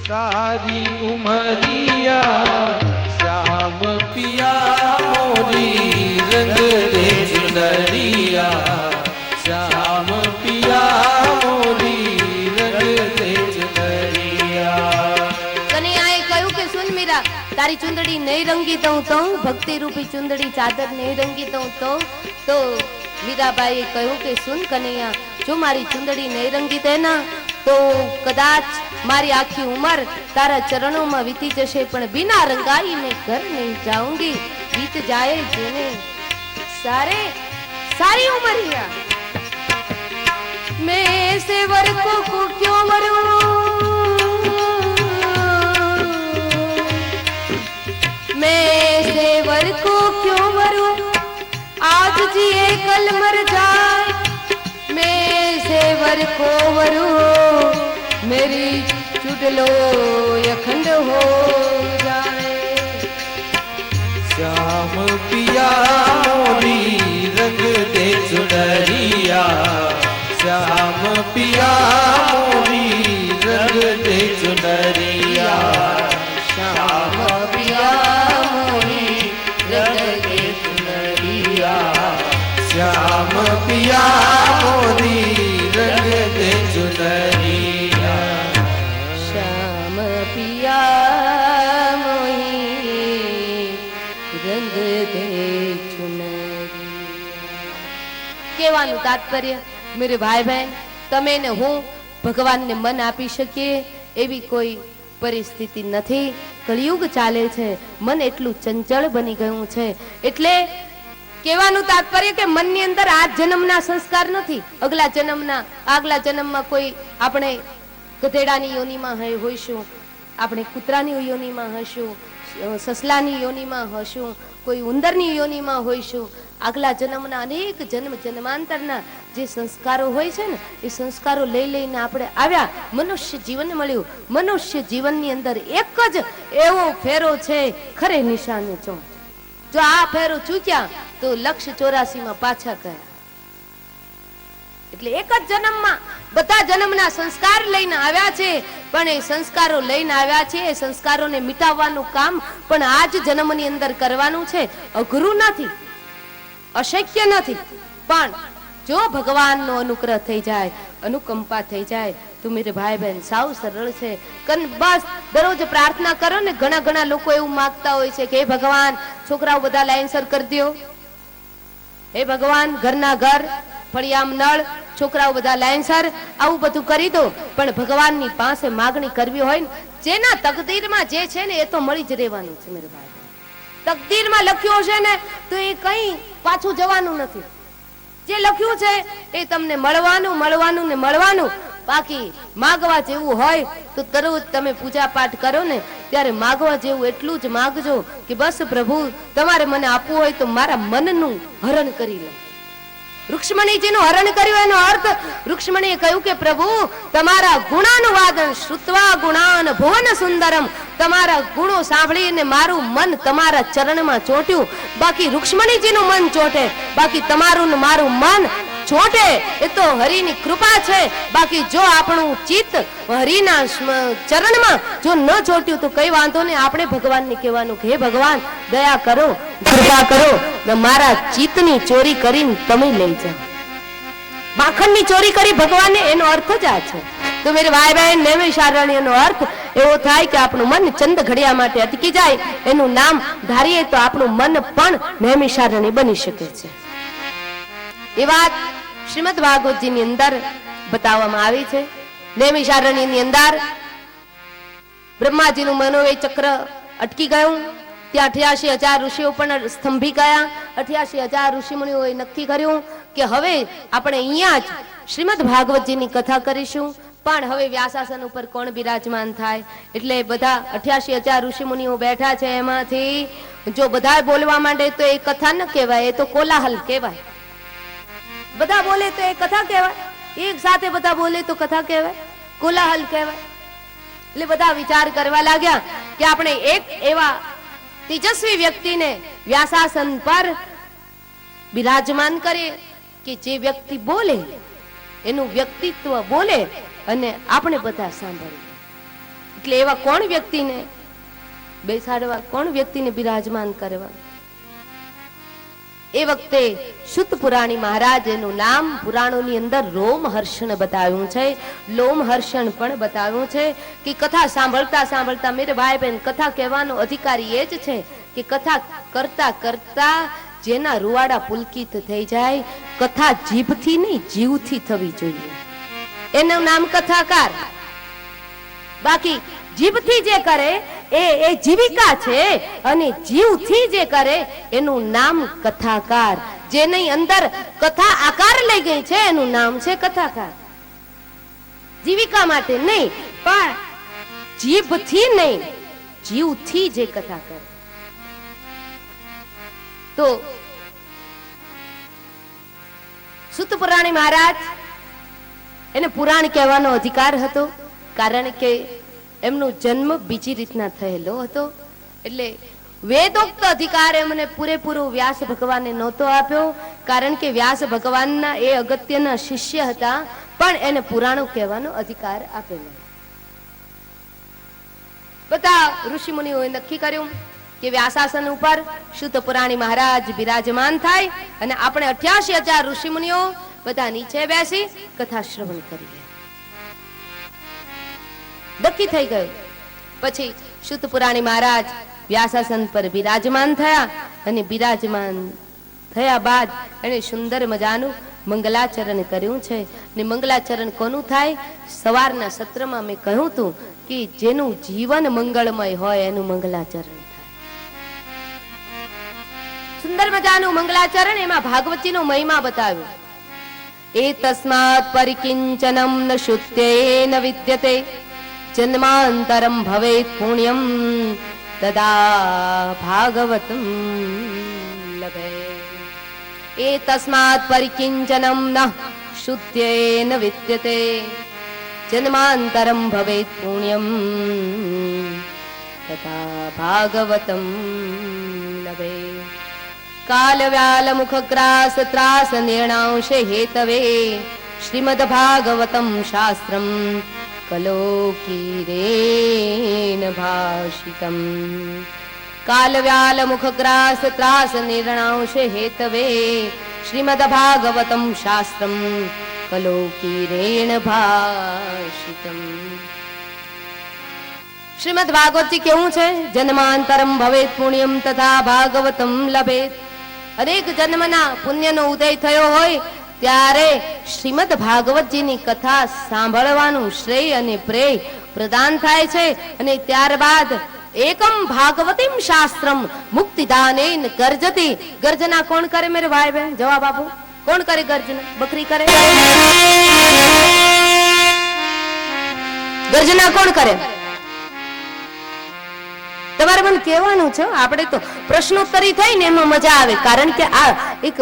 सारी उमरिया श्याम पिया मोरी रंग दे चुनरिया श्याम पिया मोरी रंग दे चुनरिया। कन्हैयाए कह્યું કે સુન મીરા, તારી ચુંદડી નહીં રંગી દઉં તો, ભક્તિ રૂપી ચુંદડી ચાદર નહીં રંગી દઉં તો મીરાબાઈએ કહ્યું કે સુન કનૈયા, જો મારી ચુંદડી નહીં રંગી દે ના તો કદાચ મારી આખી ઉંમર તારા ચરણોમાં વીતી જશે, પણ બિના રંગાઈ મેં ઘર નહીં જાઉંગી, વીત જાય જેને સારે सारी उमरिया। मैं सेवर को क्यों मरूं, मैं सेवर को क्यों मरूं, आज जिए कल मर जाए, मैं सेवर को मरूं, मेरी चुडलो अखंड हो जाए। श्याम पिया मोरी रंग दे चुनरिया श्याम पिया मोरी रंग दे चुनरिया श्याम पिया मोरी रंग दे चुनरिया श्याम पिया मोरी रंग दे चुनरिया श्याम पिया मोही रंग दे चुनरिया। કહેવાનું તાત્પર્ય મેરે ભાઈ બહેન, તમે ને હું ભગવાનને મન આપી શકીએ એવી કોઈ પરિસ્થિતિ નથી. કળિયુગ ચાલે છે, મન એટલું ચંચળ બની ગયું છે. એટલે કહેવાનું તાત્પર્ય કે મનની અંદર આ જન્મના સંસ્કાર નથી, આગલા જન્મમાં કોઈ આપણે ગધેડાની યોનિમાં હોઈશું, આપણે કૂતરાની યોનિમાં હશું, સસલાની યોનિમાં હશું, કોઈ ઉંદરની યોનિમાં હોઈશું. આગલા જન્મના અનેક જન્માંતરના જે સંસ્કારો હોય છે ને, એ સંસ્કારો લઈ લઈને આપણે આવ્યા, મનુષ્ય જીવન મળ્યું. મનુષ્ય જીવનની અંદર એક જ એવો ફેરો છે, ખરે નિશાને ચો. જો આ ફેરો ચૂક્યા તો લક્ષ 84 માં પાછા ગયા. એટલે એક જ જન્મમાં બધા જન્મના સંસ્કાર લઈને આવ્યા છે, પણ એ સંસ્કારો લઈને આવ્યા છે, એ સંસ્કારોને મિટાવવાનું કામ પણ આ જ જન્મની અંદર કરવાનું છે. અઘરું નથી, અશક્ય નથી, પણ જો ભગવાનનો અનુગ્રહ થઈ જાય, અનુકંપા થઈ જાય તો મેરે ભાઈ બહેન સાવ સરળ છે. બસ દરરોજ પ્રાર્થના કરો ને. ઘણા લોકો એવું માંગતા હોય છે કે હે ભગવાન, છોકરાઓ બધા લાઈનસર કરી દો, હે ભગવાન ઘરના ઘર, ફળિયામ નળ, છોકરાઓ બધા લાઈનસર, આવું બધું કરી દો. પણ ભગવાનની પાસે માગણી કરવી હોય ને, જેના તકદીરમાં જે છે ને એ તો મળી જ રહેવાનું છે મેરે ભાઈ. તકદીરમાં લખ્યું છે ને તો એ કઈ પાછું જવાનું નથી. જે લખ્યું છે એ તમને મળવાનું ને મળવાનું. બાકી માગવા જેવું હોય તો તરત તમે પૂજા પાઠ કરો ને ત્યારે માગવા જેવું એટલું જ માગજો કે બસ પ્રભુ તમારે મને આપવું હોય તો મારા મનનું હરણ કરી લો. રૂક્ષ્મણીજીનું હરણ કર્યું એનો અર્થ રૂક્ષ્મણીએ કહ્યું કે પ્રભુ તમારા ગુણાનુવાદન શ્રુત્વા ગુણાન ભુવન સુંદરમ, તમારા ગુણો સાંભળીને મારું મન તમારા ચરણમાં ચોટ્યું. બાકી રૂક્ષ્મણીજીનું મન ચોટે, બાકી તમારું ને મારું મન ચોટે એ તો હરિની કૃપા છે. બાકી જો આપણું ચિત્ત હરિના ચરણમાં જો ન ચોટ્યું તો કઈ વાંધો નહીં. આપણે ભગવાનને કહેવાનું કે હે ભગવાન દયા કરો, કૃપા કરો, મારા ચિત્તની ચોરી કરીને તમે લઈ જાઓ. માખણની ચોરી કરી ભગવાને, એનો અર્થ જ આ છે. તો મેરે ભાઈ બહેન, નૈમિષારણ્યનો અર્થ એવો થાય કે આપણું મન ચંદ ઘડિયા માટે અટકી જાય, એનું નામ ધારીએ તો આપણું મન પણ નૈમિષારણ્ય બની શકે છે. એ વાત શ્રીમદ ભાગવતજીની અંદર બતાવવામાં આવી છે. નૈમિષારણ્યની અંદર બ્રહ્માજીનું મનોવય ચક્ર અટકી ગયું. ત્યાં 88,000 ઋષિઓ પણ સ્તંભી ગયા. 88,000 ઋષિમુનિઓએ નક્કી કર્યું કે હવે આપણે અહીંયા જ શ્રીમદ ભાગવતજીની કથા કરીશું. પણ હવે વ્યાસાસન ઉપર કોણ બિરાજમાન થાય? એટલે બધા 88,000 ઋષિમુનિઓ બેઠા છે. એમાંથી જો બધા બોલવા માંડે તો એ કથા ન કહેવાય, એ તો કોલાહલ કહેવાય. બધા બોલે તો એ કથા કહેવાય, એક સાથે બધા બોલે તો કથા કહેવાય, કોલાહલ કહેવાય. એટલે બધા વિચાર કરવા લાગ્યા કે આપણે એક એવા તેજસ્વી વ્યક્તિને વ્યાસાસન પર બિરાજમાન કરીએ કે જે વ્યક્તિ બોલે એનું વ્યક્તિત્વ બોલે અને આપણે બધા સાંભળીએ. એટલે એવા કોણ વ્યક્તિને બેસાડવા, કોણ વ્યક્તિને બિરાજમાન કરવા? એ વખતે શુદ્ધ પુરાણી મહારાજ એનું નામ પુરાણોની અંદર રોમહર્ષણ બતાવ્યું છે, લોમહર્ષણ પણ બતાવ્યું છે કે કથા સાંભળતા સાંભળતા મેરે ભાઈ બહેન, કથા કહેવાનો અધિકારી એ જ છે કે કથા કરતા કરતા જેના રૂવાડા પુલકિત થઈ જાય, કથા જીભથી નહીં જીવથી થવી જોઈએ. એનું નામ કથાકાર. બાકી જીભથી જે કરે એ જીવિકા છે, અને જીવથી જે કરે એનું નામ કથાકાર. જેની અંદર કથા આકાર લઈ ગઈ છે એનું નામ છે કથાકાર. જીવિકા માટે નહીં, પણ જીભથી નહીં, જીવથી જે કથા કરે. તો સુત પુરાણી મહારાજ એને પુરાણ કહેવાનો અધિકાર હતો, કારણ કે એમનો જન્મ બીજી રીતના થયેલો હતો. એટલે વેદોક્ત અધિકાર એમને પૂરેપૂરો વ્યાસ ભગવાને નહોતો આપ્યો, કારણ કે વ્યાસ ભગવાનના એ અગત્યના શિષ્ય હતા, પણ એને પુરાણો કહેવાનો અધિકાર આપેલો. બધા ઋષિ મુનિઓએ નક્કી કર્યું કે વ્યાસાસન ઉપર શુદ્ધ પુરાણી મહારાજ બિરાજમાન થાય, અને આપણે 88,000 ઋષિ મુનિઓ બધા નીચે બેસી કથા શ્રવણ કરીએ. નક્કી થઈ ગયું. પછી શુદ્ધ પુરાણી મહારાજ વ્યાસાસન પર બિરાજમાન થયા, અને બિરાજમાન થયા બાદ એને સુંદર મજાનું મંગલાચરણ કર્યું છે. ને મંગલાચરણ કોનું થાય? સવારના સત્રમાં મેં કહ્યું હતું કે જેનું જીવન મંગળમય હોય એનું મંગલાચરણ થાય. સુંદર મજાનું મંગલાચરણ, એમાં ભાગવતીનો મહિમા બતાવ્યો. એ તસ્માત પરિકિંચનમ ન શુદ્ધેન વિદ્યતે જન્માંતરમ ભવેત પુણ્યમ તદા ભાગવતમ લભે. એ તસ્માત પરિકિંચનમ ન શુદ્ધેન વિદ્યતે જન્માંતરમ ભવેત પુણ્યમ તથા ભાગવતમ લભે. કાલ વ્યાલ મુખ ગ્રાસ ત્રાસ નિર્ણાંશે હેતવે શ્રીમદ ભાગવતમ શાસ્ત્રમ કલોકીરેન ભાષિતમ. કાલ વ્યાલ મુખ ગ્રાસ ત્રાસ નિર્ણાંશે હેતવે શ્રીમદ ભાગવતમ શાસ્ત્રમ કલોકીરેન ભાષિતમ. શ્રીમદ ભાગવતજી કેવું છે? જન્માંતરમ ભવેત પુણ્યમ તથા ભાગવતમ લભેત. અનેક જન્મના પુણ્યનો ઉદય થયો હોય ત્યારે શ્રીમદ ભાગવતજીની કથા સાંભળવાનું શ્રેય અને પ્રેય પ્રદાન થાય છે. અને ત્યારબાદ એકમ ભાગવતીમ શાસ્ત્રમ મુક્તિદાનેન ગર્જતી. ગર્જના કોણ કરે મેરે ભાઈ બહેન? જવાબ આપો. કોણ કરે ગર્જના? બકરી કરે? ગર્જના કોણ કરે? તમારે મને કહેવાનું છે. આપણે તો પ્રશ્નોત્તરી થઈ ને એમાં મજા આવે, કારણ કે આ એક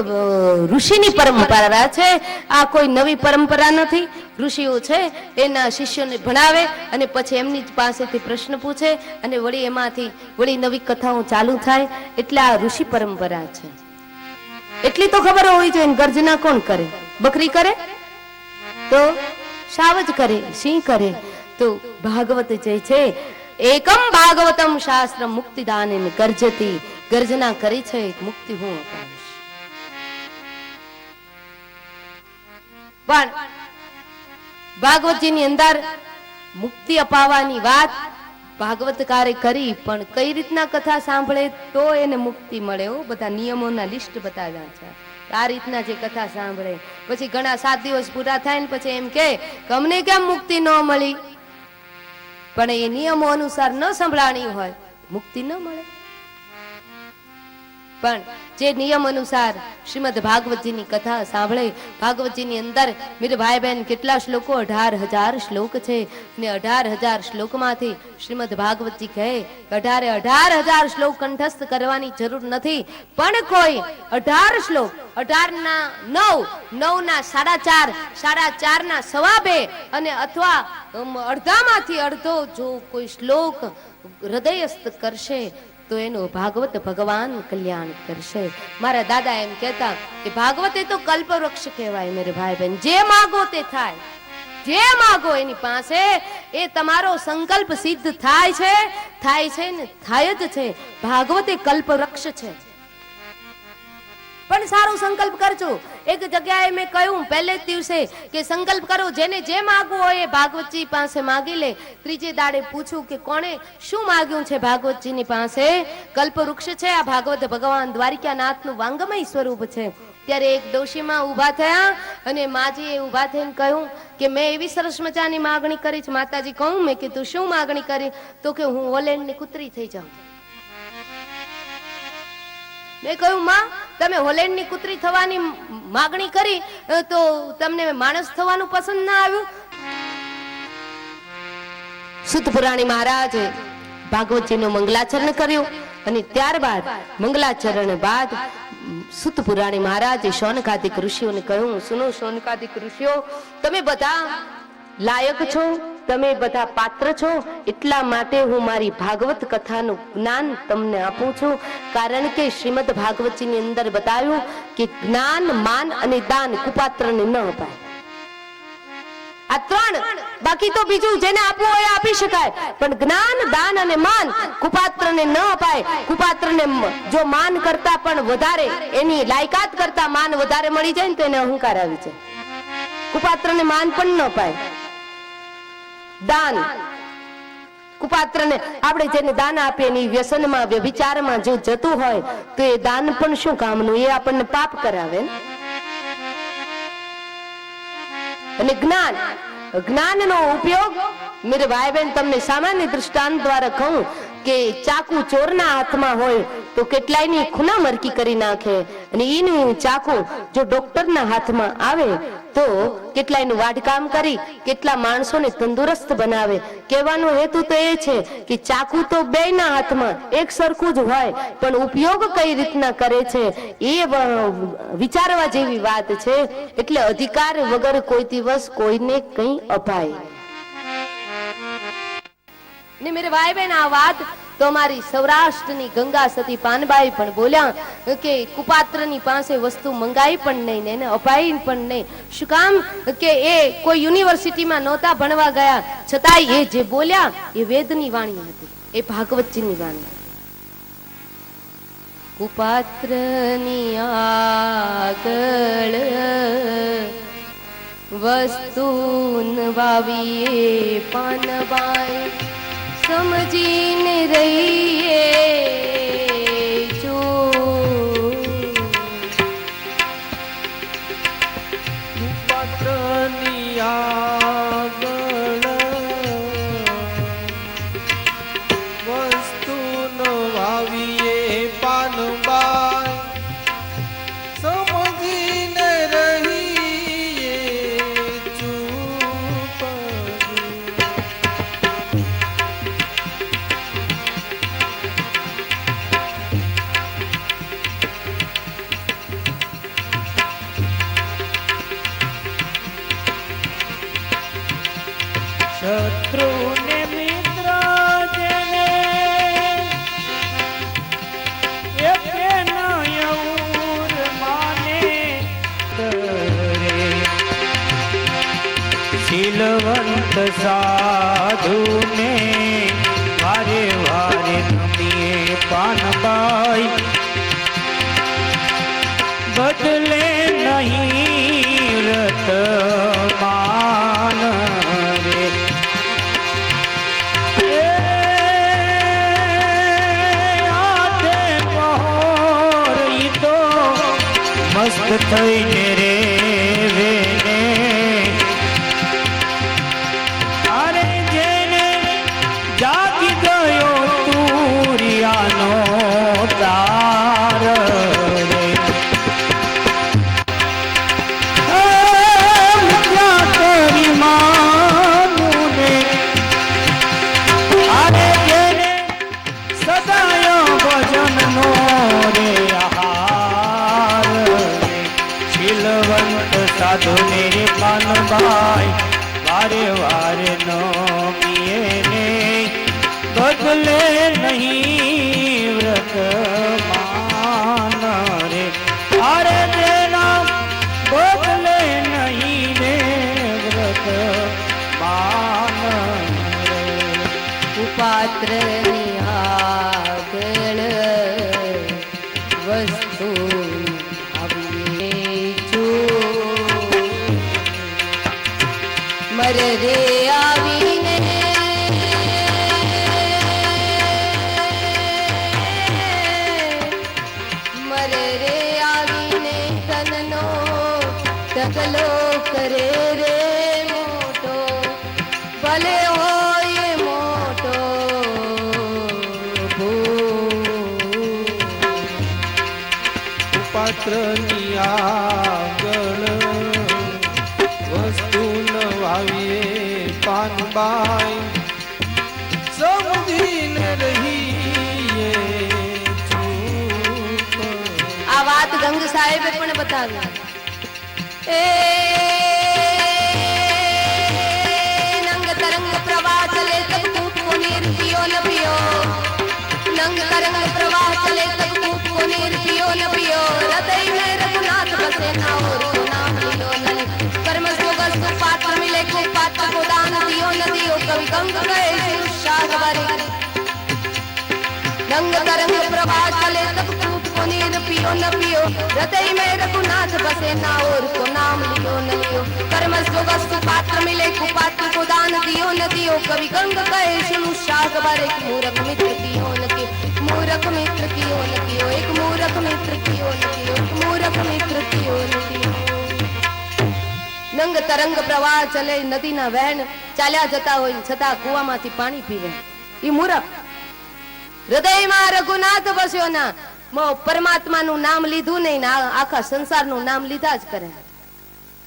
ઋષિની પરંપરા છે. આ કોઈ નવી પરંપરા નથી. ઋષિઓ છે એના શિષ્યોને ભણાવે, અને પછી એમની પાસેથી પ્રશ્ન પૂછે, અને વળી એમાંથી વળી નવી કથાઓ ચાલુ થાય. એટલે આ ઋષિ પરંપરા છે. એટલી તો ખબર હોવી જોઈએ. ગર્જના કોણ કરે? બકરી કરે? તો સાવજ કરે? સિંહ કરે? તો ભાગવત જે છે એકમ ભાગવતમ શાસ્ત્ર મુક્તિદાન ગર્જતી. ગર્જના કરી છે મુક્તિ હું અપાવીશ. પણ ભાગવતજીની અંદર મુક્તિ અપાવવાની વાત ભાગવતકારે કરી, પણ કઈ રીતના કથા સાંભળે તો એને મુક્તિ મળે? બધા નિયમોના લિસ્ટ બતાવ્યા છે. આ રીતના જે કથા સાંભળે, પછી ઘણા 7 દિવસ પૂરા થાય ને પછી એમ કે અમને કેમ મુક્તિ ન મળી? પણ એ નિયમો અનુસાર ન સંભળાણી હોય મુક્તિ ન મળે. પણ જે નિયમ અનુસાર શ્રીમદ ભાગવતજીની કથા સાંભળે, ભાગવતજીની અંદર મેરે ભાઈ બહેન કેટલા શ્લોકો? 18,000 શ્લોક છે. ને 18,000 શ્લોકમાંથી શ્રીમદ ભાગવતજી કહે 18,000 શ્લોક કંઠસ્થ કરવાની જરૂર નથી, પણ કોઈ 18 શ્લોક 18 ના 9, 9 ના 4.5, 4.5 ના 2.25, અને અથવા અડધામાંથી અડધો જો કોઈ શ્લોક હૃદયસ્થ કરશે તો એનું ભાગવત ભગવાન કલ્યાણ કરશે. મારા દાદા એમ કહેતા કે ભાગવત એ તો કલ્પવૃક્ષ કહેવાય મેરે ભાઈ બહેન. જે માગો તે થાય. જે માગો એની પાસે એ તમારો સંકલ્પ સિદ્ધ થાય છે ને થાય જ છે. ભાગવત એ કલ્પવૃક્ષ છે. પણ સારો સંકલ્પ કરજો. એક જગ્યાએ મેં કહ્યું પહેલે જ દિવસે કે સંકલ્પ કરો, જેને જે માગવું હોય એ ભાગવતજી પાસે માગી લે. ત્રીજે દાડે પૂછું કે કોણે શું માગ્યું છે ભાગવતજીની પાસે. કલ્પવૃક્ષ છે આ ભાગવત ભગવાન દ્વારિકાનાથનું વાંગમય સ્વરૂપ છે. ત્યારે એક ડોશીમાં ઊભા થયા અને માજીએ ઊભા થઈને કહ્યું કે મેં એવી સરસ મજાની માગણી કરી છે. માતાજી કહું મેં કીધું શું માગણી કરી? તો કે હું હોલેન્ડની કૂતરી થઈ જાઉં. મેં કહ્યું માં તમે હોલેન્ડની કૂતરી થવાની માગણી કરી તો તમને માણસ થવાનું પસંદ ના આવ્યું? સુત પુરાણી મહારાજે ભાગવતજીનું મંગલાચરણ કર્યું અને ત્યારબાદ મંગલાચરણ બાદ સુત પુરાણી મહારાજે શૌનકાદિક ઋષિઓને કહ્યું, સુનો શૌનકાદિક ઋષિઓ, તમે બધા લાયક છો, તમે બધા પાત્ર છો, એટલા માટે હું મારી ભાગવત કથાનું જ્ઞાન તમને આપું છું. કારણ કે શ્રીમદ ભાગવતજીની અંદર બતાવ્યું કે જ્ઞાન, માન અને દાન કુપાત્રને ન અપાય. આ ત્રણ, બાકી તો બીજું જેને આપવું હોય આપી શકાય, પણ જ્ઞાન, દાન અને માન કુપાત્રને ન અપાય. કુપાત્રને જો માન કરતા પણ વધારે, એની લાયકાત કરતા માન વધારે મળી જાય ને તો એને અહંકાર આવી જાય. કુપાત્રને માન પણ ન અપાય. દાન, કુપાત્રને આપણે જેને દાન આપીએ એની વ્યસનમાં, વ્યભિચારમાં જો જતું હોય તો એ દાન પણ શું કામનું? એ આપણને પાપ કરાવે. અને જ્ઞાન, જ્ઞાનનો ઉપયોગ મેરે ભાઈ બહેન તમને સામાન્ય દૃષ્ટાંત દ્વારા કહું કે ચાકુ ચોરના હાથમાં હોય તો કેટલાયની ખૂના મરકી કરી નાખે, અને એનું ચાકુ જો ડોક્ટરના હાથમાં આવે તો કેટલાયનું વાડકામ કરી કેટલા માણસોને તંદુરસ્ત બનાવે. કહેવાનો હેતુ તો એ છે કે ચાકુ તો બેયના હાથમાં એક સરખું જ હોય, પણ ઉપયોગ કઈ રીતના કરે છે એ વિચારવા જેવી વાત છે. એટલે અધિકાર વગર કોઈ દિવસ કોઈને કંઈ અપાય ને. મેરે ભાઈ બહેન, આ વાત તો અમારી સૌરાષ્ટ્રની ગંગા સતી પાનબાઈ પણ બોલ્યા કે કુપાત્રની પાસે વસ્તુ મંગાઈ પણ નહીં ને એને અપાઈ પણ નહીં. શું કામ? કે એ કોઈ યુનિવર્સિટીમાં નહોતા ભણવા ગયા, છતાંય એ જે બોલ્યા એ વેદની વાણી હતી, એ ભાગવતજીની વાણી. કુપાત્રની આગળ વસ્તુ વાવીએ પાનબાઈ, સમજીને રહીએ જો. કુપાત્રની આગળ વસ્તુનો વાવીએ પાનબાઈ, સમજીને રહીએ ચૂપ. શત્રુ ને મિત્ર જેને એકે નયૌર માને રે, શીલવંત સાધુને વારે વારે નમીએ પાનબાઈ, બદલે નહીં રત માન રે. મસ્ત થઈને રે વેને, અરે જેને જાગી ગયો તુરિયાનો તાર રે. કરી માનું ને, અરે જેને સદાય ભજનનો રે શીલવંત સાધુને પાનબાઈ, વારે વારે નમીએ ને બદલે નહીં વ્રત માન રે. અરે તેના બદલે નહીં ને વ્રત પાત્રની આગળ વસ્તુ આવીએ છું. મરે રે આવીને મરે રે આવીને તનનો ટકલો કરે રે મોટો, ભલે હોય મોટો પાત્રની આગળ વસ્તુ ન વાવીએ પાનબાઈ, સમજીને રહીએ ચૂપ. આ વાત ગંગ સાહેબે પણ બતાવી. એ નંગ તરંગ પ્રવાહ ચલે તબ કૂપ કો નીર પિયો ન પિયો, નંગ તરંગ પ્રવાહ ચલે તબ કૂપ કો નીર પિયો ન પિયો, હૃદય में रघुनाथ बसे ना और को नाम लियो न ले, कर्म जोगस्तु पात्र मिले को पात्र को दान दियो न दियो, कवि गंग गए शाह बारी. रंग तरंग प्रवाह चले तब कूप को नीर पियो न पियो, हृदय में रघुनाथ बसे ना और को नाम लियो न लियो, कर्म जोगस्तु पात्र मिले कुपात्र को दान दियो न दियो, कवि गंग कहे सुनु शाग बारे. एक मूर्ख मित्र की हो न कियो, मूर्ख मित्र की हो न कियो, एक मूर्ख मित्र की हो न कियो, एक मूर्ख मित्र की हो न कियो. નંગ તરંગ પ્રવાહ ચલે, નદીના વહેણ ચાલ્યા જતા હોય છતાં કુવામાંથી પાણી પીવે, એ મૂર્ખ. હૃદયમાં રઘુનાથ બસ્યો ના, પરમાત્માનું નામ લીધું નહીં, આખા સંસારનું નામ લીધા જ કરે.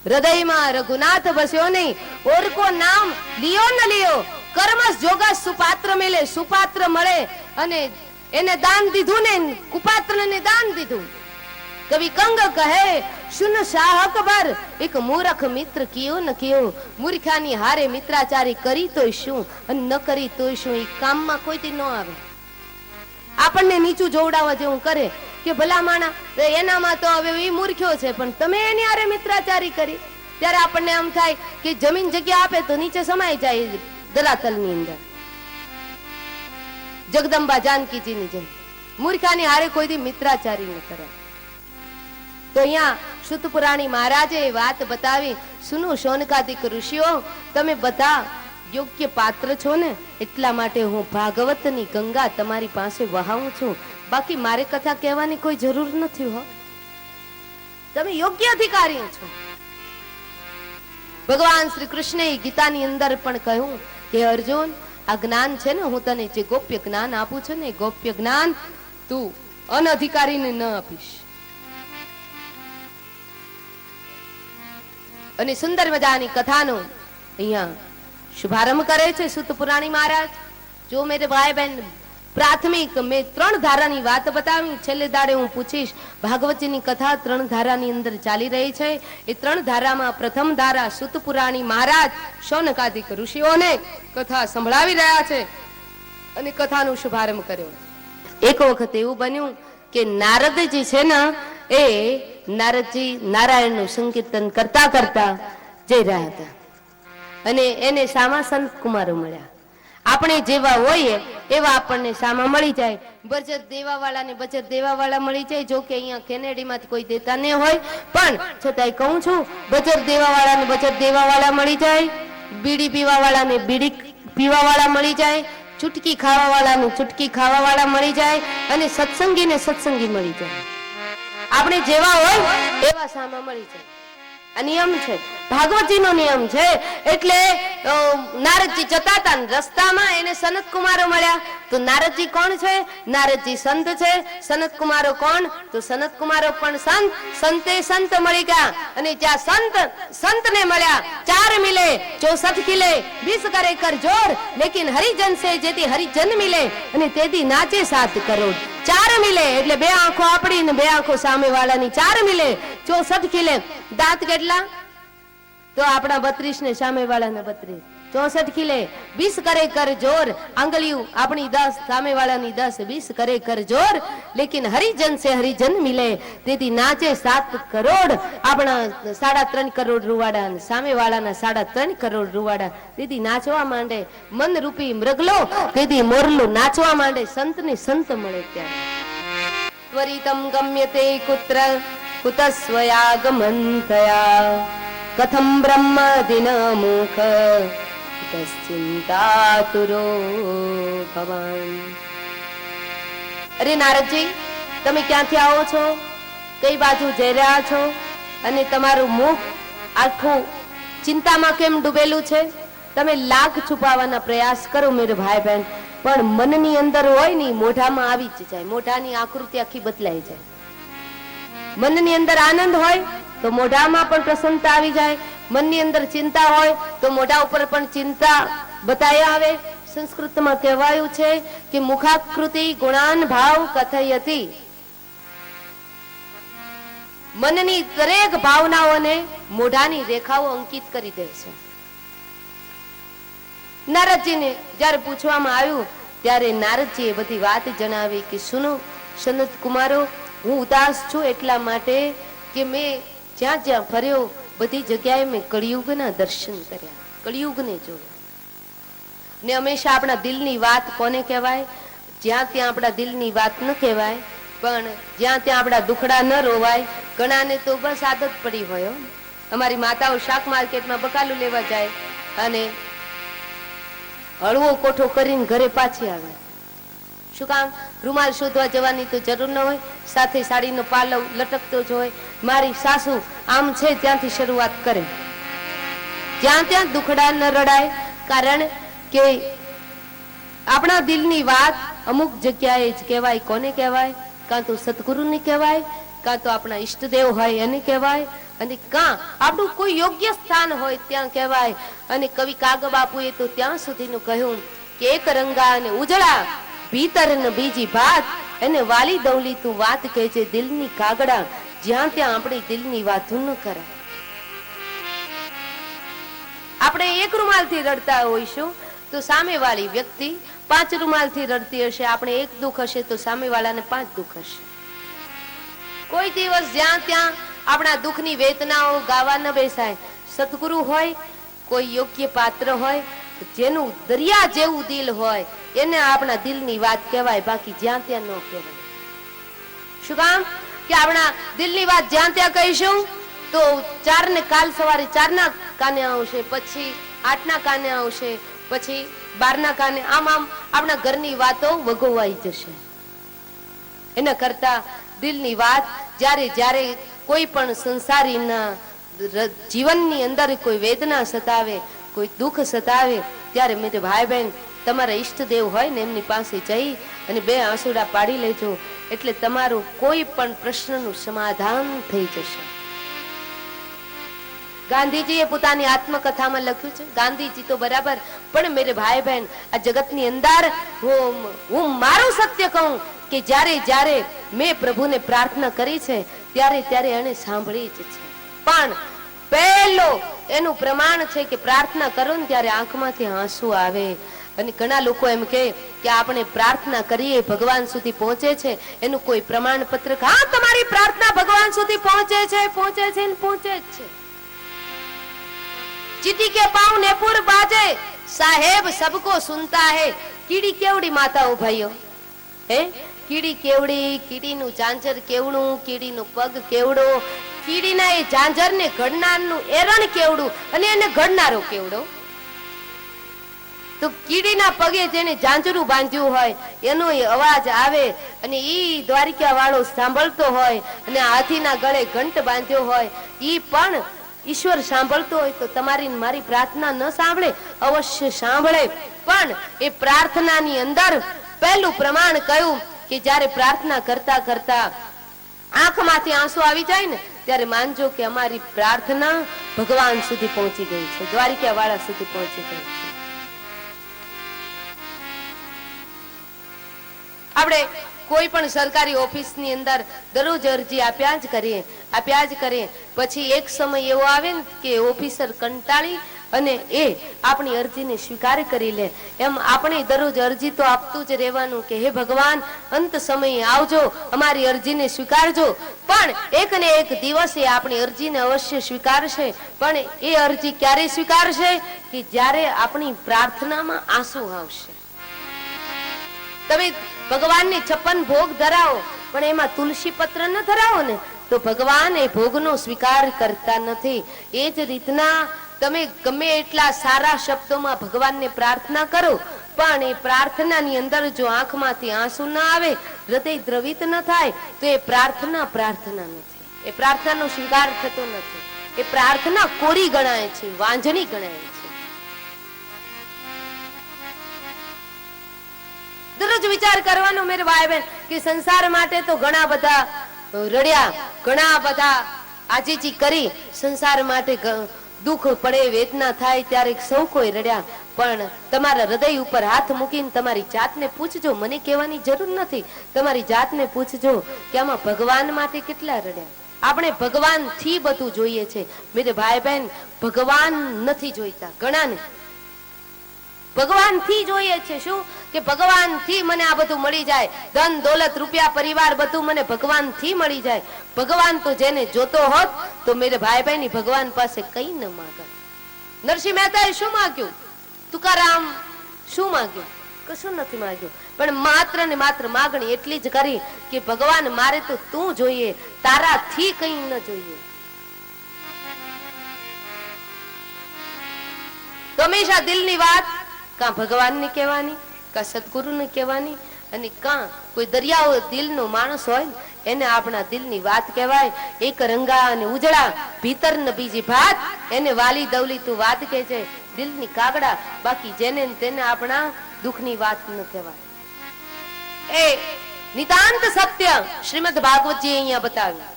હૃદયમાં રઘુનાથ બસ્યો નહીં, ઓર કો નામ લિયો ન લિયો, કર્મસ જોગસ સુપાત્ર મિલે, સુપાત્ર મળે અને એને દાન દીધું ને કુપાત્રને દાન દીધું. કવિ કંગ કહે સુન શાહ અકબર, એક મૂર્ખ મિત્ર કિયો ન કિયો, મૂર્ખાની હારે મિત્રાચારી કરી તોય શું અને ન કરી તોય શું, એ કામમાં કોઈથી ન આવે. આપણને નીચું જોવડાવવા જેવું કરે કે ભલા માણા એનામાં તો હવે એ મૂર્ખ્યો છે, પણ તમે એની હારે મિત્રાચારી કરી, ત્યારે આપણને આમ થાય કે જમીન જગ્યા આપે તો નીચે સમાઈ જાય દરાતલની અંદર. જગદંબા જાનકીજીની જેમ મૂર્ખાની હારે કોઈથી મિત્રાચારી ન કરે. તો અહીંયા સુત પુરાણી મહારાજે વાત બતાવી, સુનો શૌનકાદિક ઋષિઓ, તમે બધા યોગ્ય પાત્ર છો ને, એટલા માટે હું ભાગવતની ગંગા તમારી પાસે વહાવું છું, બાકી મારે કથા કહેવાની કોઈ જરૂર નથી. હો, તમે યોગ્ય અધિકારી છો. ભગવાન શ્રી કૃષ્ણએ ગીતાની અંદર પણ કહ્યું કે અર્જુન, આ જ્ઞાન છે ને, હું તને જે ગોપ્ય જ્ઞાન આપું છું ને, ગોપ્ય જ્ઞાન તું અનઅધિકારીને ન આપીશ. અને સુંદર મજાની કથાનો અહીંયા શુભારંભ કરે છે સુત પુરાણી મહારાજ. જો મેરે ભાઈ બહેન, પ્રાથમિક મેં 3 ધારાની વાત બતાવી, છેલ્લે દાડે હું પૂછીશ. ભાગવતજીની કથા 3 ધારાની અંદર ચાલી રહી છે. એ 3 ધારામાં પ્રથમ ધારા સુત પુરાણી મહારાજ શૌનકાદિક ઋષિઓને કથા સંભળાવી રહ્યા છે અને કથાનો શુભારંભ કર્યો. એક વખત એવું બન્યું કે નારદજી છે ને, એ નારદજી નારાયણનું સંકીર્તન કરતા કરતા જઈ રહ્યા હતા અને એને સામા સંત કુમારો મળ્યા. આપણે જેવા હોઈએ એવા આપણને સામા મળી જાય. બચત દેવા વાળા ને બચત દેવા વાળા મળી જાય. જો કે અહીંયા કેનેડીમાંથી કોઈ દેતા ન હોય, પણ છતાંય કહું છું, બચત દેવા વાળા ને બચત દેવા વાળા મળી જાય, બીડી પીવા વાળા ને બીડી પીવા વાળા મળી જાય, ચૂટકી ખાવા વાળા ને ચૂટકી ખાવા વાળા મળી જાય, અને સત્સંગી ને સત્સંગી મળી જાય. આપણે જેવા હોય એવા સામા મળી જાય. આ નિયમ છે, ભાગવતજીનો નિયમ છે. એટલે નારદજી જતા હતા, રસ્તામાં એને સનત કુમારો મળ્યા. તો નારદજી કોણ છે? નારદજી સંત છે. સનત કુમારો કોણ? તો સનત કુમારો પણ સંત. સંતે સંત મળી ગયા, અને જ્યાં સંત ને મળ્યા, 4 મિલે 64 ખिले 20 કરે કર જોર, લેકિન હરિજન સે જેથી હરિજન મિલે, અને તેથી નાચે 7 કરોડ. 4 મિલે એટલે 2 આંખો આપડી ને 2 આંખો સામે વાળાની. 4 મિલે 64 ખिले. દાંત કેટલા? તો આપણા 32 ને સામે વાળાના 32. 64 ખીલે 20 કરે કર જોર, આંગળિયું આપણી 10 સામેવાળાની 10, 20 કરે કર જોર, લેકિન હરિજન સે હરિજન મિલે, તેથી નાચે 7 કરોડ આપણા 3.5 કરોડ રૂવાડા, સામેવાળાના 3.5 કરોડ રૂવાડા, તેથી નાચવા માંડે મન રૂપી મૃગલો, તેથી મોરલું નાચવા માંડે સંતને સંત મળે ત્યારે. ત્વરિતમ ગમ્યતે કુત્ર કુતસ્વયાગમંતયા, કથમ બ્રહ્મ દિન મુખ તશ્ચિંતાતુરો ભવાન. અરે નારદજી, તમે ક્યાંથી આવો છો, કઈ બાજુ જઈ રહ્યા છો, અને તમારું મુખ આખું ચિંતામાં કેમ ડૂબેલું છે? તમે લાખ છુપાવવાના પ્રયાસ કરો મેરે ભાઈ બહેન, પણ મનની અંદર હોય ને મોઢામાં આવી જ જાય, મોઢાની આકૃતિ આખી બદલાઈ જાય. મનની અંદર આનંદ હોય તો મોઢામાં પણ પ્રસન્નતા આવી જાય, મનની અંદર ચિંતા હોય તો મોઢા ઉપર પણ ચિંતા બતાવી આવે. સંસ્કૃતમાં કહેવાયું છે કે મુખાકૃતિ ગુણાન ભાવ કથયતી, મનની દરેક ભાવનાઓને મોઢાની રેખાઓ અંકિત કરી દે છે. નારદજીને જ્યારે પૂછવામાં આવ્યું ત્યારે નારદજીએ બધી વાત જણાવી કે સુનો સનત કુમારો, હું ઉદાસ છું એટલા માટે કે મેં જ્યાં જ્યાં ફર્યો બધી જગ્યાએ મેં કળિયુગના દર્શન કર્યા, કળિયુગને જોયા. ને હંમેશા આપણા દિલની વાત કોને કહેવાય? જ્યાં ત્યાં આપણા દિલની વાત ન કહેવાય, પણ જ્યાં ત્યાં આપણા દુખડા ન રોવાય. ઘણાને તો બસ આદત પડી હોય, અમારી માતાઓ શાક માર્કેટમાં બકાલું લેવા જાય અને હળવો કોઠો કરીને ઘરે પાછી આવે. શું કામ? રૂમાલ શોધવા જવાની તો જરૂર ન હોય, સાથે સાડીનો પાલવ લટકતો જ હોય. મારી સાસુ આમ છે ત્યાંથી શરૂઆત કરે, જ્યાં ત્યાં દુખડા ન રડાય, કારણ કે આપણા દિલની વાત અમુક જગ્યાએ જ કહેવાય. કોને કહેવાય? કાં તો સદગુરુને કહેવાય, કાં તો આપણા ઈષ્ટદેવ હોય એને કહેવાય, અને કાં આપણું કોઈ યોગ્ય સ્થાન હોય ત્યાં કહેવાય. અને કવિ કાગ બાપુએ તો ત્યાં સુધીનું કહ્યું કે એક રંગા અને ઉજળા ભીતર ને બીજી ભાત, એને વાલી દવલી તું વાત કહેજે દિલની કાગડા, જ્યાં ત્યાં આપણી દિલની વાત ન કરાય. આપણે એક રૂમાલથી રડતા હોઈશું તો સામેવાળી વ્યક્તિ 5 રૂમાલથી રડતી હશે. આપણે એક દુઃખ હશે તો સામેવાળાને 5 દુઃખ હશે. કોઈ દિવસ જ્યાં ત્યાં આપણા દુઃખની વેદનાઓ ગાવા ન બેસાય. સદગુરુ હોય, કોઈ યોગ્ય પાત્ર હોય, જેનું દરિયા જેવું દિલ હોય, એને આપણા દિલની વાત કહેવાય, બાકી જ્યાં ત્યાં ન કહેવાય. શું કામ? કે આપણા દિલની વાત જ્યાં ત્યાં કહીશું તો 4 ને કાલ સવારે 4 ના કાને આવશે, પછી 8 ના કાને આવશે, પછી 12 ના કાને, આમ આમ આપણા ઘરની વાતો વગોવાઈ જશે. એના કરતા દિલની વાત જ્યારે જ્યારે કોઈ પણ સંસારીના જીવનની અંદર કોઈ વેદના સતાવે, કોઈ દુઃખ સતાવે, ત્યારે મેરે ભાઈ બહેન તમારા ઈષ્ટદેવ હોય ને એમની પાસે જઈ અને 2 આંસુડા પાડી લેજો, એટલે તમારું કોઈ પણ પ્રશ્નનું સમાધાન થઈ જશે. ગાંધીજીએ પોતાની આત્મકથામાં લખ્યું છે, ગાંધીજી તો બરાબર, પણ મેરે ભાઈ બહેન આ જગતની અંદર હું મારું સત્ય કહું કે જ્યારે જ્યારે મેં પ્રભુને પ્રાર્થના કરી છે ત્યારે ત્યારે એને સાંભળી જ છે. પણ પહેલો એનું પ્રમાણ છે કે પ્રાર્થના કરો ને ત્યારે આંખમાંથી આંસુ આવે. અને ઘણા લોકો એમ કે આપણે પ્રાર્થના કરીએ ભગવાન સુધી પહોંચે છે, એનું કોઈ પ્રમાણપત્ર? હા, તમારી પ્રાર્થના ભગવાન સુધી પહોંચે છે, પહોંચે છે ને પહોંચે જ છે. ચીટી કે પાઉં નેપુર બાજે, સાહેબ સબકો સુનતા હે. કીડી કેવડી માતાઓ ભાઈઓ, હે કીડી કેવડી, કીડીનું ઝાંઝર કેવડું, કીડીનો પગ કેવડો, કીડીના એ ઝાંઝરને ઘડનારનું એરણ કેવડું, અને એને ઘડનારો કેવડો. તો કીડીના પગે જેને ઝાંઝરું બાંધ્યું હોય એનો એ અવાજ આવે અને ઈ દ્વારિકા વાળો સાંભળતો હોય, અને હાથીના ગળે ઘંટ બાંધ્યો હોય ઈ પણ ઈશ્વર સાંભળતો હોય, તો તમારી મારી પ્રાર્થના ન સાંભળે? અવશ્ય સાંભળે. પણ એ પ્રાર્થનાની અંદર પહેલું પ્રમાણ કયું કે જ્યારે પ્રાર્થના કરતા કરતા આંખમાંથી આંસુ આવી જાય ને ત્યારે માનજો કે અમારી પ્રાર્થના ભગવાન સુધી પહોંચી ગઈ છે, દ્વારિકા વાળા સુધી પહોંચી ગઈ છે. આપણે કોઈ પણ સરકારી ઓફિસની અંદર દરરોજ અરજી આપ્યા જ કરીએ, પછી એક સમય એવો આવે ને કે ઓફિસર કંટાળી અને એ આપણી અરજીને સ્વીકાર કરી લે. એમ આપણે દરરોજ અરજી તો આપતું જ રહેવાનું કે હે ભગવાન, અંત સમયે આવજો, અમારી અરજીને સ્વીકારજો. પણ એક ને એક દિવસે આપણી અરજીને અવશ્ય સ્વીકારશે. પણ એ અરજી ક્યારે સ્વીકારશે? કે જ્યારે આપણી પ્રાર્થનામાં આંસુ આવશે. તમે ભગવાનને 56 ભોગ ધરાવો, પણ એમાં તુલસી પત્ર ન ધરાવો ને તો ભગવાન એ ભોગનો સ્વીકાર કરતા નથી. એ જ રીતના તમે ગમે એટલા સારા શબ્દોમાં ભગવાનને પ્રાર્થના કરો, પણ એ પ્રાર્થનાની અંદર જો આંખમાંથી આંસુ ના આવે, હૃદય દ્રવિત ન થાય, તો એ પ્રાર્થના પ્રાર્થના નથી. એ પ્રાર્થનાનો સ્વીકાર થતો નથી. એ પ્રાર્થના કોરી ગણાય છે, વાંજણી ગણાય છે. દરરોજ વિચાર કરવાનો મેરે ભાઈ બહેન કે સંસાર માટે તો ઘણા બધા રડ્યા, ઘણા બધા આજીજી કરી, સંસાર માટે દુઃખ પડે, વેદના થાય ત્યારે સૌ કોઈ રડ્યા. પણ તમારા હૃદય ઉપર હાથ મૂકીને તમારી જાતને પૂછજો, મને કહેવાની જરૂર નથી, તમારી જાતને પૂછજો કે આમાં ભગવાન માટે કેટલા રડ્યા. આપણે ભગવાન થી બધું જોઈએ છે મેરે ભાઈ બહેન, ભગવાન નથી જોઈતા ઘણાને. ભગવાન થી જોઈએ છે શું? કે ભગવાન થી મને આ બધું મળી જાય, ધન દોલત રૂપિયા પરિવાર બધું મને ભગવાન થી મળી જાય. ભગવાન તો જેને જોતો હોત તો મેરે ભાઈ બહેન ભગવાન પાસે કઈ ન માંગે. નરસિંહ મહેતાએ શું માંગ્યું? તુકારામ શું માંગ્યું? કશું નથી માંગ્યું, પણ માત્ર ને માત્ર માગણી એટલી જ કરી કે ભગવાન મારે તો તું જોઈએ, તારાથી કઈ ન જોઈએ. તો હંમેશા દિલની વાત કાં ભગવાનને કહેવાની, કાં સદગુરુને કહેવાની, અને કાં કોઈ દરિયાઓ દિલનો માણસ હોય એને આપણા દિલની વાત કહેવાય. એક રંગા અને ઉજળા, ભીતર ન બીજી ભાત, એને વાલી દવલી તું વાત કહે છે, દિલની કાગડા. બાકી જેને તેને આપણા દુઃખની વાત ન કહેવાય. એ નિતાંત સત્ય શ્રીમદ ભાગવતજી અહીંયા બતાવ્યું.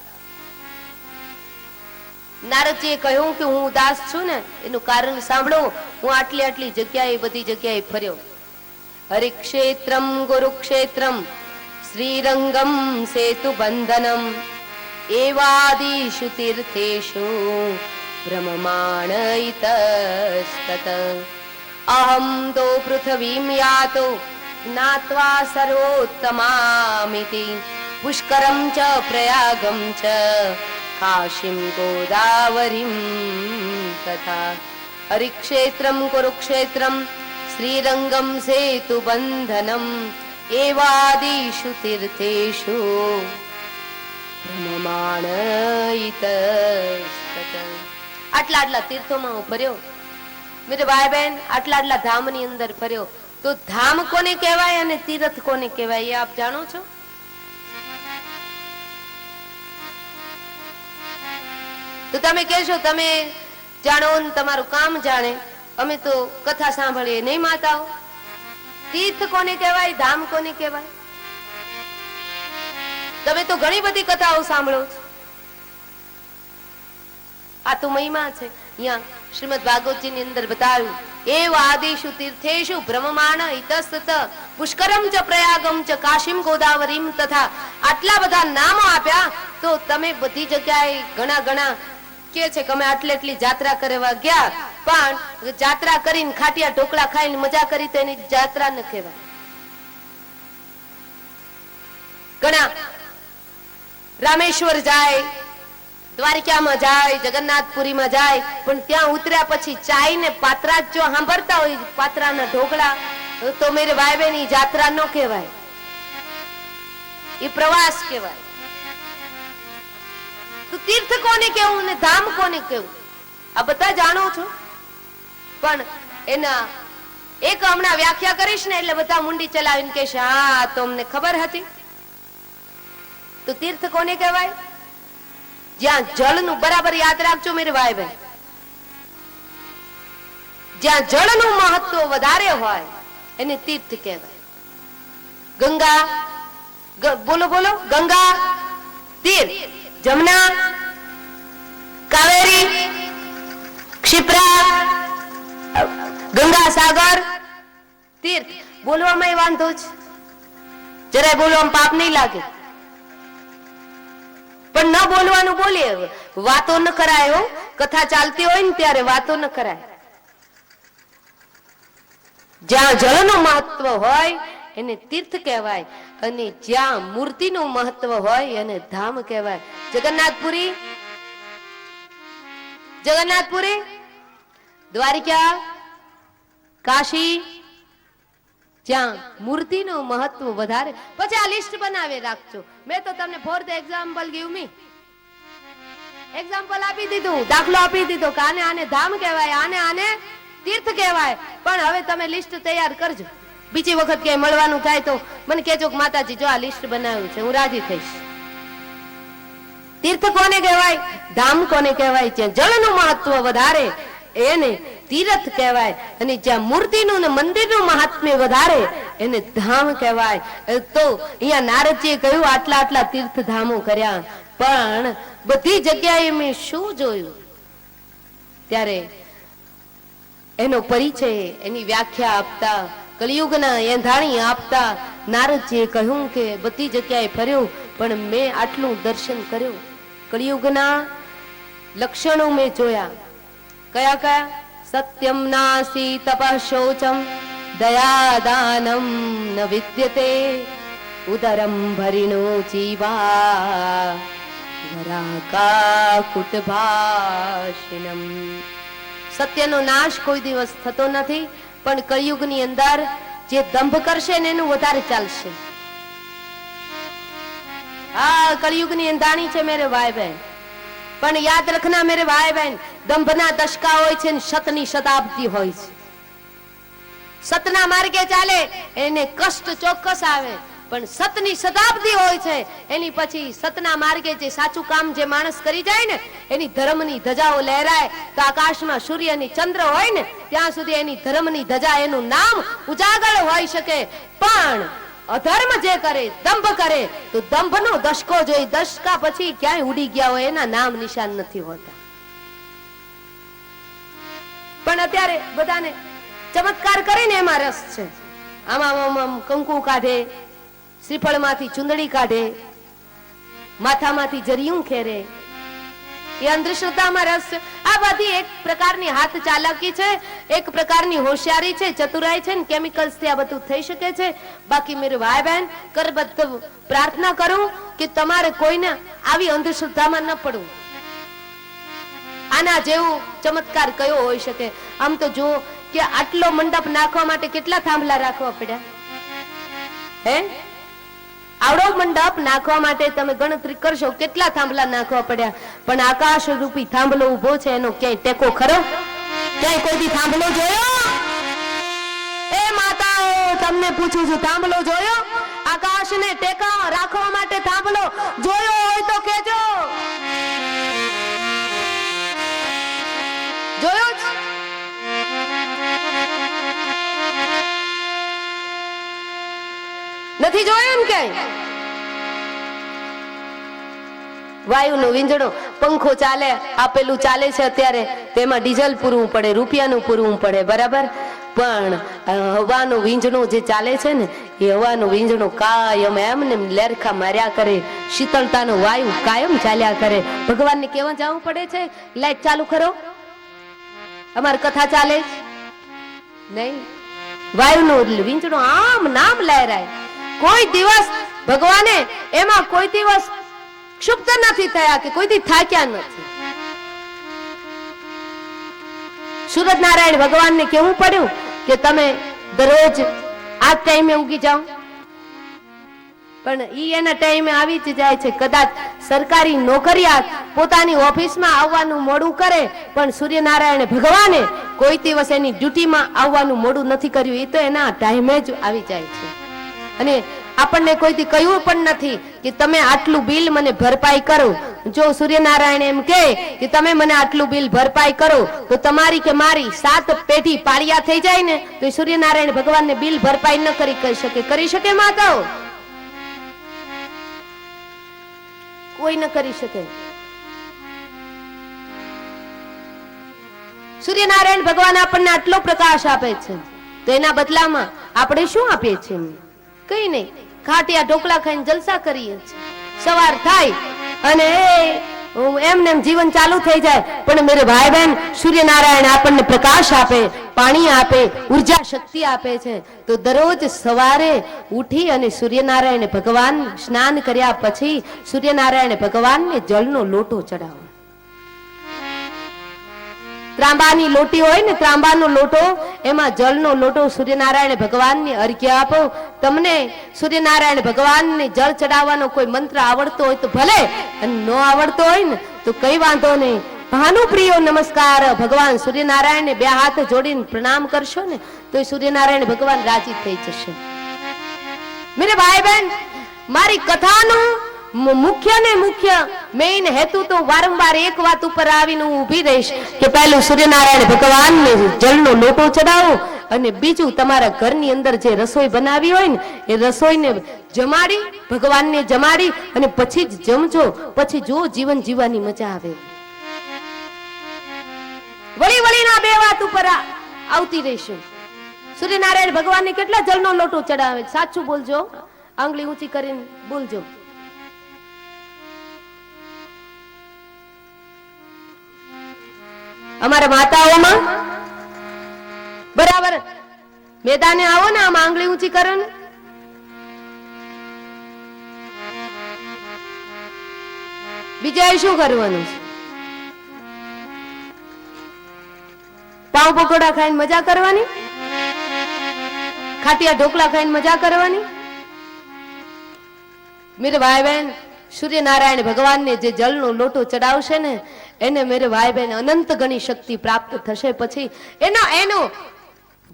નારદજીએ કહ્યું કે હું ઉદાસ છું ને એનું કારણ સાંભળો. હું આટલી આટલી જગ્યાએ બધી જગ્યાએ ફર્યો. હરિક્ષેત્રમ ગુરુક્ષેત્રમ શ્રીરંગમ સેતુ બંધનમ એવાદિષુ તીર્થેષુ ભ્રમમાણ ઇતસ્તત અહમ તો પૃથ્વીમ યાતો જ્ઞાત્વા સર્વોત્તમામિતિ પુષ્કરમ ચ પ્રયાગમ ચ કાશીમ ગોદાવરીમ તથા હરિક્ષેત્રમ કુરુક્ષેત્રમ શ્રીરંગમ સેતુ બંધનમ એવાદિષુ તીર્થેષુ ભ્રમમાણ ઇતસ્તત. આટલા આટલા તીર્થોમાં હું ફર્યો મેરે ભાઈ બહેન, આટલા આટલા ધામની અંદર ફર્યો. તો ધામ કોને કહેવાય અને તીર્થ કોને કહેવાય એ આપ જાણો છો? તો તમે કહેશો તમે જાણો ને તમારું કામ જાણે, અમે તો કથા સાંભળીએ નહીં માતાઓ. તીર્થ કોને કહેવાય, ધામ કોને કહેવાય? તમે તો ઘણી બધી કથાઓ સાંભળો છો. આ તો મહિમા છે. અહીંયા શ્રીમદ ભાગવતજી ની અંદર બતાવ્યું એવ આદિષુ તીર્થેષુ ભ્રમમાણ ઇતસ્તત પુષ્કરમ ચ પ્રયાગમ ચ કાશીમ ગોદાવરીમ તથા. આટલા બધા નામો આપ્યા. તો તમે બધી જગ્યાએ ઘણા ઘણા કે છે કે અમે આટલી જાત્રા કરવા ગયા, પણ જાત્રા કરીને ખાટિયા ઢોકળા ખાઈને મજા કરી તો એની જાત્રા ન કહેવાય. ઘણા રામેશ્વર જાય, દ્વારકામાં જાય, જગન્નાથપુરીમાં જાય, પણ ત્યાં ઉતર્યા પછી ચાય ને પાત્રા જો સાંભળતા હોય, પાત્રાના ઢોકળા, તો મેરે ભાઈ બહેન જાત્રા ન કહેવાય, એ પ્રવાસ કહેવાય. તો તીર્થ કોને કેવું ને ધામ કોને કેવું આ બધા જાણો છો, પણ એના એક હમણાં વ્યાખ્યા કરીશ ને એટલે બધા મુંડી ચલાવીને કહેશે હા તો અમને ખબર હતી. તો તીર્થ કોને કહેવાય? જ્યાં જળનું, બરાબર યાદ રાખજો મેરે ભાઈ બહેન, જ્યાં જળનું મહત્વ વધારે હોય એને તીર્થ કહેવાય. ગંગા, બોલો બોલો, ગંગા તીર્થ, જમના, કાવેરી, ક્ષિપ્રા, ગંગા સાગર તીર્થ. બોલવામાં વાંધો છે, જરાય બોલવામાં પાપ નહીં લાગે, પણ ન બોલવાનું બોલીએ. વાતો ન કરાય હો, કથા ચાલતી હોય ને ત્યારે વાતો ન કરાય. જ્યાં જળનું મહત્વ હોય એને તીર્થ કહેવાય અને જ્યાં મૂર્તિનું મહત્વ હોય એને ધામ કહેવાય. જગન્નાથપુરી, જગન્નાથપુરી, દ્વારિકા, કાશી, જ્યાં મૂર્તિનું મહત્વ વધારે. પછી આ લિસ્ટ બનાવી રાખજો. મેં તો તમને for the example give me, example આપી દીધું, દાખલો આપી દીધો કે આને આને ધામ કહેવાય, આને આને તીર્થ કહેવાય. પણ હવે તમે લિસ્ટ તૈયાર કરજો. બીજી વખત ક્યાંય મળવાનું થાય તો મને કહેજો કે માતાજી જો આ લિસ્ટ બનાવ્યું છે, હું રાજી થઈશ. તીર્થ કોને કહેવાય, ધામ કોને કહેવાય? જ્યાં જળનું મહત્વ વધારે એને તીર્થ કહેવાય અને જ્યાં મૂર્તિનું ને મંદિરનું મહાત્મ્ય વધારે એને ધામ કહેવાય. તો અહીંયા નારદજીએ કહ્યું આટલા આટલા તીર્થ ધામો કર્યા, પણ બધી જગ્યાએ મેં શું જોયું? ત્યારે એનો પરિચય, એની વ્યાખ્યા આપતા, કલિયુગના એંધાણી આપતા નારદજીએ કહ્યું કે બધી જગ્યાએ ફર્યું પણ મેં આટલું દર્શન કર્યું. કલિયુગના લક્ષણો મેં જોયા. કયા કયા? સત્યમ નાસી તપઃશૌચમ દયા દાનમ ન વિદ્યતે ઉદરમ ભરિણો જીવા વરાકા કુટભાષિનમ. સત્યનો નાશ કોઈ દિવસ થતો નથી, પણ કળિયુગની અંદર જે દંભ કરશે ને એનું વધારે ચાલશે. હા, કળિયુગની અંધાણી છે મેરે ભાઈ બહેન, પણ યાદ રખના મેરે ભાઈ બહેન, દંભના દશકા હોય છે ને સતની શતાબ્દી હોય છે. સતના માર્ગે ચાલે એને કષ્ટ ચોક્કસ આવે, પણ સતની શતાબ્દી હોય છે એની પછી સતના માર્ગે જે સાચું કામ જે માણસ કરી જાય ને એની ધર્મની ધજાઓ લહેરાય. તો આકાશમાં સૂર્ય ની ચંદ્ર હોય ને ત્યાં સુધી એની ધર્મની ધજા, એનું નામ ઉજાગર હોઈ શકે. પણ અધર્મ જે કરે, દંભ કરે, તો દંભનો દશકો જોઈ, દશકા પછી ક્યાંય ઉડી ગયા હોય એના નામ નિશાન નથી હોતા. પણ અત્યારે બધાને ચમત્કાર કરીને એમાં રસ છે. આમાં કંકુ કાઢે, શ્રીફળમાંથી ચુંદડી કાઢે, માથામાંથી જરિયું ખેરે, એ અંધશ્રદ્ધામાં રસ છે. આ બધી એક પ્રકારની હાથ ચાલાકી છે, એક પ્રકારની હોશિયારી છે, ચતુરાઈ છે, કેમિકલ્સ થી આ બધું થઈ શકે છે. બાકી મેરે ભાઈ બહેન, કરબદ્ધ પ્રાર્થના કરું કે તમારે કોઈને આવી અંધશ્રદ્ધામાં ન પડવું. આના જેવું ચમત્કાર કયો હોઈ શકે? આમ તો જો કે આટલો મંડપ નાખવા માટે કેટલા થાંભલા રાખવા પડ્યા? હે, આવડો મંડપ નાખવા માટે તમે ગણતરી કરશો કેટલા થાંભલા નાખવા પડ્યા. પણ આકાશ રૂપી થાંભલો ઉભો છે, એનો ક્યાંય ટેકો ખરો? ક્યાંય કોઈથી થાંભલો જોયો? એ માતાઓ, તમને પૂછું છું, થાંભલો જોયો? આકાશને ટેકા રાખવા માટે થાંભલો જોયો હોય તો કહેજો. જોયો જ? નથી જોયો એમ ક્યાંય? વાયુનો વીંજણો, પંખો ચાલે, આપેલું ચાલે છે અત્યારે, તેમાં ડીઝલ પૂરવું પડે, રૂપિયાનું પૂરવું પડે, બરાબર. પણ હવાનું વીંજણું જે ચાલે છે ને એ હવાનું વીંજણું કાયમ એમને લેરખા માર્યા કરે, શીતળતાનો વાયુ કાયમ ચાલ્યા કરે. ભગવાનને કેવા જવું પડે છે? લાઈટ ચાલુ કરો, અમારી કથા ચાલે નહીં. વાયુનું વીંજણું આમ નામ લહેરાય. કોઈ દિવસ ભગવાને એમાં કોઈ દિવસ ક્ષુબ્ધ નથી થયા કે કોઈથી થાક્યા નથી. સૂરજ નારાયણ ભગવાનને કેવું પડ્યું કે તમે દરરોજ આ ટાઈમે ઉગી જાઓ, પણ ઈ એના ટાઈમે આવી જ જાય છે. કદાચ સરકારી નોકરિયાત પોતાની ઓફિસમાં આવવાનું મોડું કરે, પણ સૂર્યનારાયણ ભગવાને કોઈ દિવસ એની ડ્યુટીમાં આવવાનું મોડું નથી કર્યું. એ તો એના ટાઈમે જ આવી જાય છે. અને આપણને કોઈથી કહ્યું પણ નથી કે તમે આટલું બિલ મને ભરપાઈ કરો. જો સૂર્યનારાયણ એમ કહે કે તમે મને આટલું બિલ ભરપાઈ કરો તો તમારી કે મારી 7 પેઢી પાળિયા થઈ જાય ને, તો સૂર્યનારાયણ ભગવાનને બિલ ભરપાઈ ન કરી શકે? કરી શકે માતાઓ? કોઈ ન કરી શકે. સૂર્યનારાયણ ભગવાન આપણને આટલો પ્રકાશ આપે છે, તો એના બદલામાં આપણે શું આપીએ છીએ? કઈ નહીં, ખાટિયા ઢોકળા ખાઈને જલસા કરીએ છીએ. સવાર થાય અને એમને એમ જીવન ચાલુ થઈ જાય. પણ મેરે ભાઈ બહેન, સૂર્યનારાયણ આપણને પ્રકાશ આપે, પાણી આપે, ઉર્જા શક્તિ આપે છે. તો દરરોજ સવારે ઉઠી અને સૂર્યનારાયણ ભગવાન સ્નાન કર્યા પછી સૂર્યનારાયણ ભગવાનને જળનો લોટો ચડાવો. ત્રાંબાની લોટી હોય ને, ત્રાંબાનો લોટો, એમાં જળનો લોટો સૂર્યનારાયણ ભગવાનને અર્ઘ્ય આપો. તમને સૂર્યનારાયણ ભગવાનને જળ ચડાવવાનો કોઈ મંત્ર આવડતો હોય તો ભલે, અને ન આવડતો હોય ને તો કઈ વાંધો નહીં. ભાનુપ્રિયો નમસ્કાર, ભગવાન સૂર્યનારાયણને બે હાથ જોડીને પ્રણામ કરશો ને તો સૂર્યનારાયણ ભગવાન રાજી થઈ જશે. મેરે ભાઈ બહેન, મારી કથાનું મુખ્ય ને મુખ્ય મેઇન હેતુ તો વારંવાર એક વાત ઉપર આવીને હું ઊભી રહીશ કે પહેલું સૂર્યનારાયણ ભગવાનને જળનો લોટો ચડાવો, અને બીજું તમારા ઘરની અંદર જે રસોઈ બનાવી હોય ને એ રસોઈને જમાડી, ભગવાનને જમાડી અને પછી જ જમજો. પછી જો જીવન જીવવાની મજા આવે. વળી વળીના બે વાત ઉપર આવતી રહીશું. સૂર્યનારાયણ ભગવાનને કેટલા જળનો લોટો ચડાવે? સાચું બોલજો, આંગળી ઊંચી કરીને બોલજો. અમારા માતાઓમાં બરાબર મેદાને આવો ને, આમ આંગળી ઊંચી કરો ને. બીજા શું કરવાનું છે? પાવ પકોડા ખાઈને મજા કરવાની, ખાટિયા ઢોકલા ખાઈને મજા કરવાની. મેરે ભાઈ બહેન, સૂર્યનારાયણ ભગવાનને જે જળનો લોટો ચડાવશે ને એને મેરે ભાઈ બહેન અનંત ગણી શક્તિ પ્રાપ્ત થશે. પછી એનો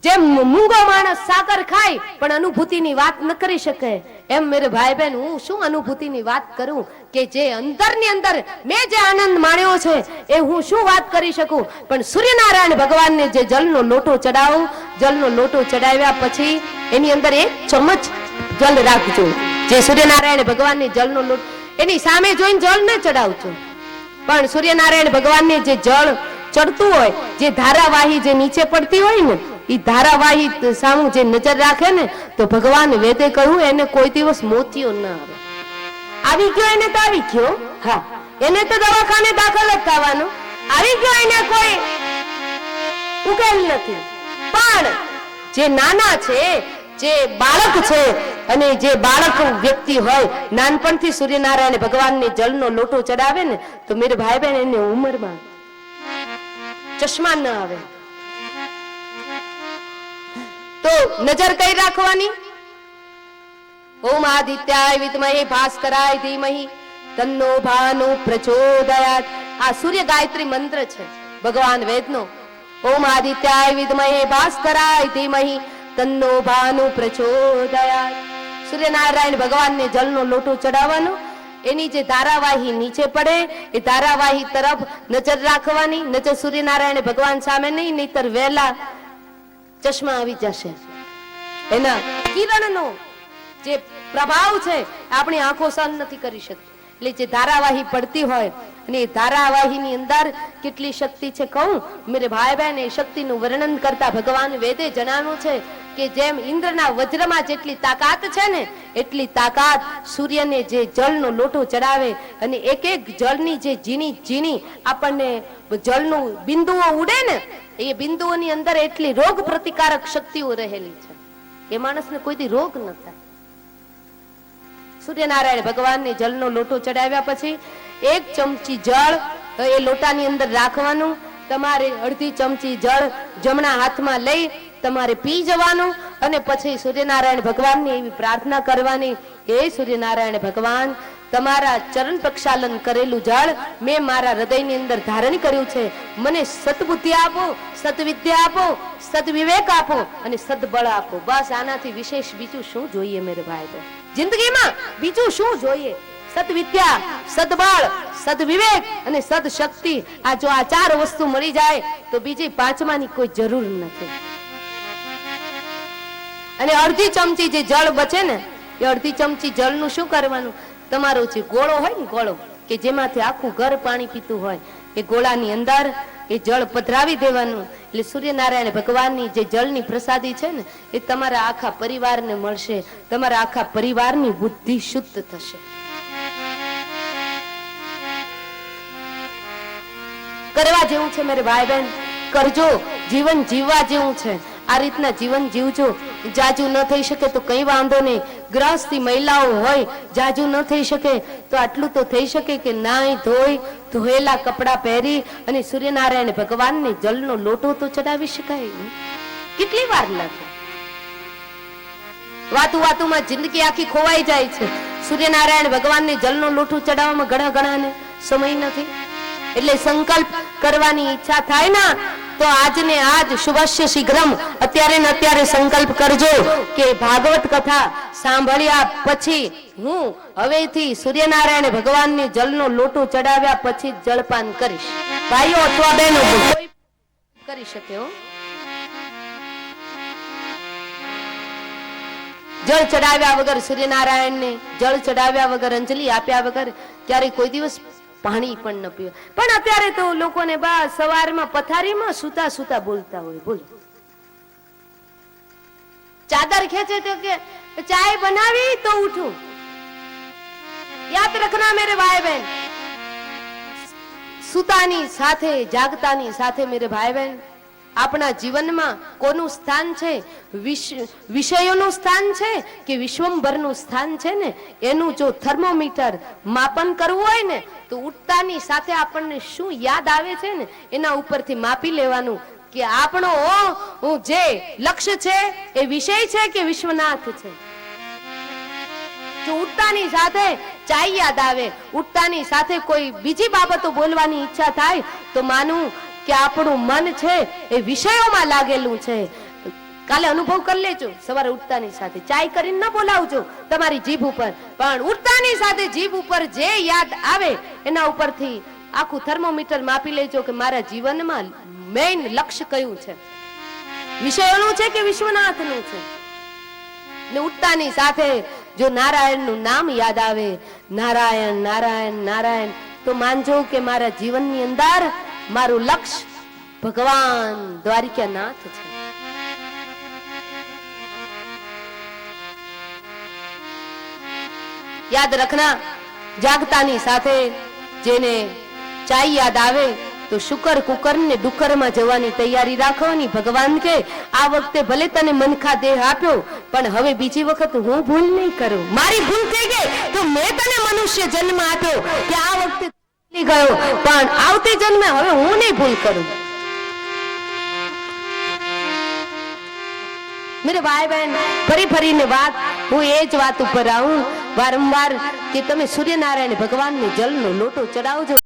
જેમ મૂંગો માણસ સાકર ખાય પણ અનુભૂતિની વાત ન કરી શકે, એમ મેરે ભાઈ બહેન હું શું અનુભૂતિની વાત કરું કે જે અંદરની અંદર મેં જે આનંદ માણ્યો છે એ હું શું વાત કરી શકું. પણ સૂર્યનારાયણ ભગવાનને જે જળનો લોટો ચડાવું, જળનો લોટો ચડાવ્યા પછી એની અંદર એક ચમચ જળ રાખજો. જે સૂર્યનારાયણ ભગવાનને જળનો લોટો, એની સામે જોઈને જળ ન ચડાવજો, પણ સૂર્યનારાયણ ભગવાનને જે જળ ચડતું હોય, જે ધારાવાહી જે નીચે પડતી હોય ને, એ ધારાવાહી સામું જે નજર રાખે ને તો ભગવાન વેદે કહ્યું એને કોઈ દિવસ મોતિયો ન આવે. આવી ગયો એને તો આવી ગયો, હા, એને તો દવાખાને દાખલ જ થવાનું. આવી ગયો એને કોઈ ઉકેલ નથી. પણ જે નાના છે, જે બાળક છે, અને જે બાળક વ્યક્તિ હોય નાનપણથી સૂર્યનારાયણ ભગવાનને જળનો લોટો ચડાવે ને તો મેરે ભાઈ બહેન એને ઉંમરમાં ચશ્મા ન આવે. તો નજર કઈ રાખવાની? ઓમ આદિત્યાય વિદ્મહે ભાસ્કરાય ધીમહિ તન્નો ભાનુ પ્રચોદયાત. આ સૂર્ય ગાયત્રી મંત્ર છે ભગવાન વેદનો. ઓમ આદિત્યાય વિદ્મહે ભાસ્કરાય ધીમહિ તન્નો ભાનુ પ્રચોદયાત. સૂર્યનારાયણ ભગવાનને જળનો લોટો ચડાવવાનો, એની જે ધારાવાહી નીચે પડે એ ધારાવાહી તરફ નજર રાખવાની. નજર સૂર્યનારાયણ ભગવાન સામે નહીં, નહીતર વહેલા ચશ્મા આવી જશે. એના કિરણનો જે પ્રભાવ છે આપણી આંખો સહન નથી કરી શકતી. એટલે જે ધારાવાહી પડતી હોય અને એ ધારાવાહીની અંદર કેટલી શક્તિ છે કહું મેરે ભાઈ બહેન, એ શક્તિનું વર્ણન કરતા ભગવાન વેદે જણાવ્યું છે કે જેમ ઇન્દ્રના વજ્રમાં જેટલી તાકાત છે ને એટલી તાકાત સૂર્યને જે જળનો લોટો ચડાવે અને એક એક જળની જે ઝીણી ઝીણી આપણને જળનું બિંદુઓ ઉડે ને એ બિંદુઓની અંદર એટલી રોગ પ્રતિકારક શક્તિઓ રહેલી છે, એ માણસને કોઈથી રોગ ન થાય. સૂર્યનારાયણ ભગવાનને જળનો લોટો ચડાવ્યા પછી એક ચમચી જળ એ લોટાની અંદર રાખવાનું. તમારે અડધી ચમચી જળ જમણા હાથમાં લઈ તમારે પી જવાનું અને પછી સૂર્યનારાયણ ભગવાનની એવી પ્રાર્થના કરવાની, હે સૂર્યનારાયણ ભગવાન, તમારા ચરણ પ્રક્ષાલન કરેલું જળ મેં મારા હૃદયની અંદર ધારણ કર્યું છે. મને સદબુદ્ધિ આપો, સદવિદ્યા આપો, સદવિવેક આપો અને સદબળ આપો. બસ આનાથી વિશેષ બીજું શું જોઈએ મેરે ભાઈ બહેન? જિંદગીમાં બીજું શું જોઈએ? સદવિદ્યા, સદબળ, સદવિવેક અને સદશક્તિ. આ જો આ ચાર વસ્તુ મળી જાય તો બીજી પાંચમાની કોઈ જરૂર નથી. અને અડધી ચમચી જે જળ બચે ને એ અડધી ચમચી જળનું શું કરવાનું? તમારો જે ગોળો હોય ને, ગોળો કે જેમાંથી આખું ઘર પાણી પીતું હોય, એ ગોળાની અંદર એ જળ પધરાવી દેવાનું. એટલે સૂર્યનારાયણ ભગવાનની જે જળની પ્રસાદી છે ને એ તમારા આખા પરિવારને મળશે. તમારા આખા પરિવારની બુદ્ધિ શુદ્ધ થશે. કરવા જેવું છે મેરે ભાઈ બહેન, કરજો. જીવન જીવવા જેવું છે, આ રીતના જીવન જીવજો. જાજુ ન થઈ શકે તો કઈ વાંધો નહીં. ગ્રહસ્થી મહિલાઓ હોય, જાજુ ન થઈ શકે તો આટલું તો થઈ શકે કે નાઈ ધોઈ ધોયેલા કપડા પહેરી અને સૂર્યનારાયણ ભગવાનને જલનો લોટો તો ચડાવી શકાય. કેટલી વાર લાગે? વાતુમાં જિંદગી આખી ખોવાઈ જાય છે. સૂર્યનારાયણ ભગવાનને જલનો લોટો ચડાવવામાં ઘણા સમય નથી. એટલે સંકલ્પ કરવાની ઈચ્છા થાય ને તો આજને આજ શુભસ્ય શીઘ્રમ, અત્યારે ને અત્યારે સંકલ્પ કરજો કે ભાગવત કથા સાંભળ્યા પછી હું હવેથી સૂર્યનારાયણ ભગવાનને જલનો લોટો ચડાવ્યા પછી જળપાન કરીશ. ભાઈઓ અથવા બહેનો કોઈ કરી શકે હો. જળ ચડાવ્યા વગર સૂર્યનારાયણને જળ ચડાવ્યા વગર અંજલિ આપ્યા વગર ક્યારે કોઈ દિવસ પાણી પણ ન પીવે. પણ અત્યારે તો લોકોને બા સવારમાં પથારીમાં સુતા સુતા બોલતા હોય. બોલો, ચાદર ખેંચે તો કે ચાય બનાવી તો ઉઠું. યાદ રખના મેરે ભાઈ બહેન, સુતાની સાથે જાગતાની સાથે મેરે ભાઈ બહેન આપણા જીવનમાં કોનું સ્થાન છે? વિષયોનું સ્થાન છે કે વિશ્વંભરનું સ્થાન છે ને એનું જો થર્મોમીટર માપન કરવું હોય ને તો ઉઠતાની સાથે આપણને શું યાદ આવે છે ને એના ઉપરથી માપી લેવાનું કે આપણો જે લક્ષ્ય છે એ વિષય છે કે વિશ્વનાથ છે. જો ઉઠતાની સાથે ચાય યાદ આવે, ઉઠતાની સાથે કોઈ બીજી બાબતો બોલવાની ઈચ્છા થાય તો માનું કે આપણું મન છે એ વિષયોમાં લાગેલું છે. કાલે અનુભવ કરી લેજો. સવારે ઉઠતાની સાથે ચાય કરીને ન બોલાવજો તમારી જીભ ઉપર, પણ ઉઠતાની સાથે જીભ ઉપર જે યાદ આવે એના ઉપરથી આખું થર્મોમીટર માપી લેજો કે મારા જીવનમાં મેઇન લક્ષ્ય કયું છે, વિષયોનું છે કે વિશ્વનાથનું છે. ને ઉઠતાની સાથે જો નારાયણનું નામ યાદ આવે, નારાયણ નારાયણ નારાયણ, તો માનજો કે મારા જીવનની અંદર મારું લક્ષ્ય ભગવાન દ્વારિકાનાથ છે. યાદ રખના, જાગતાની સાથે જેને ચાય યાદ આવે તો શુકર કુકર ને ડુકર માં જવાની તૈયારી રાખવાની. ભગવાન કે આ વખતે ભલે તને મનખા દેહ આપ્યો પણ હવે બીજી વખત હું ભૂલ નહીં કરું. મારી ભૂલ થઈ ગઈ તો મેં તને મનુષ્ય જન્મ આપ્યો કે આ વખતે ગયો પણ આવતી જન્મે હવે હું નહીં ભૂલ કરું. મેરે ભાઈ બહેન, ફરીને વાત હું એ જ વાત ઉપર આવું વારંવાર કે તમે સૂર્યનારાયણ ભગવાનને જલનો લોટો ચડાવજો.